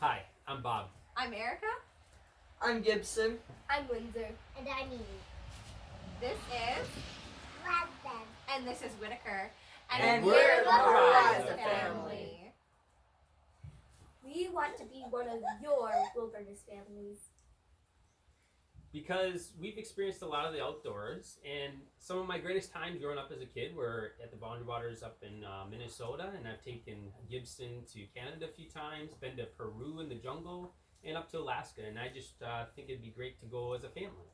Hi, I'm Bob. I'm Erica. I'm Gibson. I'm Windsor. And I'm Edie. This is Gladden. and this is Whitaker. And we're the Horizon Horizon family. We want to be one of your wilderness families. Because we've experienced a lot of the outdoors, and some of my greatest times growing up as a kid were at the Boundary Waters up in Minnesota, and I've taken Gibson to Canada a few times, been to Peru in the jungle, and up to Alaska, and I just think it'd be great to go as a family.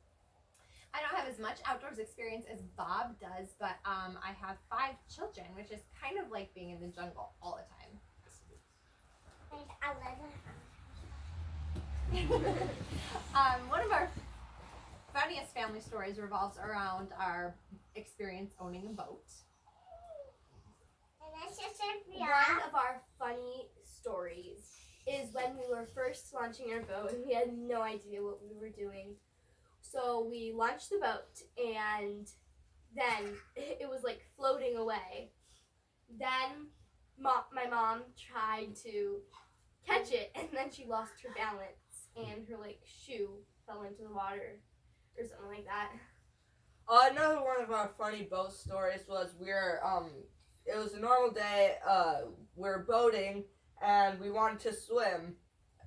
I don't have as much outdoors experience as Bob does, but I have 5 children, which is kind of like being in the jungle all the time. And 11. One of our funniest family stories revolves around our experience owning a boat. And that's just One of our funny stories is when we were first launching our boat and we had no idea what we were doing. So we launched the boat and then it was like floating away. Then my mom tried to catch it and then she lost her balance and her like shoe fell into the water or something like that. Another one of our funny boat stories was it was a normal day, we're boating and we wanted to swim.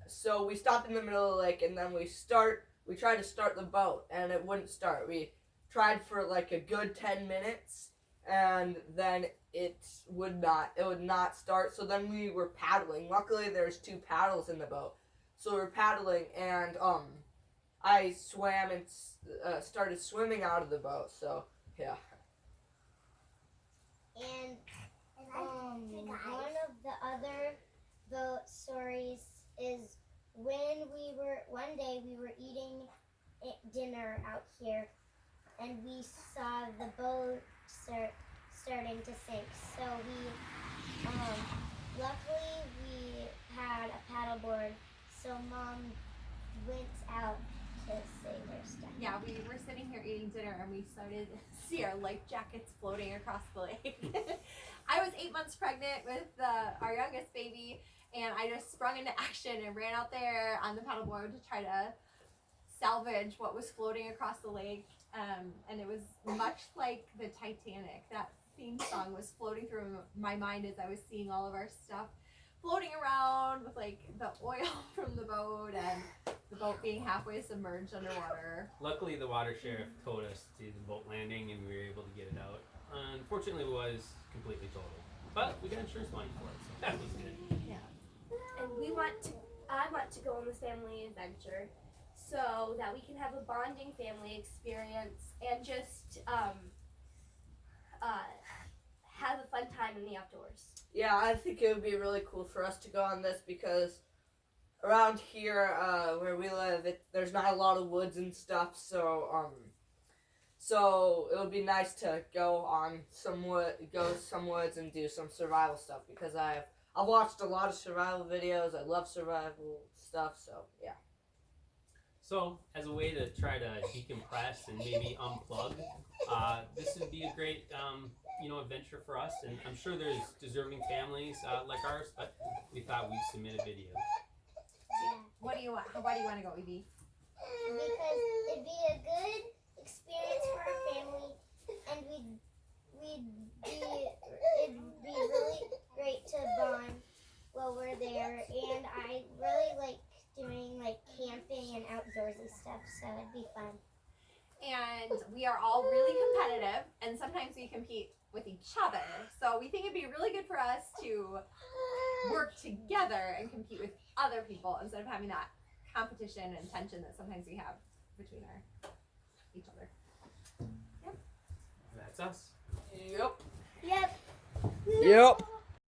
So we stopped in the middle of the lake and then we tried to start the boat and it wouldn't start. We tried for like a good 10 minutes and then it would not start. So then we were paddling. Luckily there's 2 paddles in the boat. So we were paddling and I swam and started swimming out of the boat. So yeah. And one of the other boat stories is one day we were eating dinner out here and we saw the boat starting to sink. So luckily we had a paddleboard, so Mom went out to save her stuff. Yeah, we were sitting here eating dinner and we started to see our life jackets floating across the lake. I was 8 months pregnant with our youngest baby, and I just sprung into action and ran out there on the paddleboard to try to salvage what was floating across the lake. And it was much like the Titanic. That theme song was floating through my mind as I was seeing all of our stuff floating around with like the oil from the boat and the boat being halfway submerged underwater. Luckily, the water sheriff towed us to the boat landing, and we were able to get it out. Unfortunately, it was completely totaled, but we got insurance money for it, so that was good. Yeah. And I want to go on this family adventure so that we can have a bonding family experience and just have a fun time in the outdoors. Yeah, I think it would be really cool for us to go on this because around here where we live, there's not a lot of woods and stuff, so it would be nice to go some woods and do some survival stuff because I've watched a lot of survival videos. I love survival stuff, so yeah. So, as a way to try to decompress and maybe unplug, this would be a great, adventure for us. And I'm sure there's deserving families like ours, but we thought we'd submit a video. Why do you want to go, Evie? Because it'd be a good experience for our family, and it'd be really great to bond while we're there. And I really like doing like camping and outdoorsy stuff, so it'd be fun. And we are all really competitive, and sometimes we compete with each other. So we think it'd be really good for us to work together and compete with other people instead of having that competition and tension that sometimes we have between each other. Yep. That's us. Yep. Yep. Yep.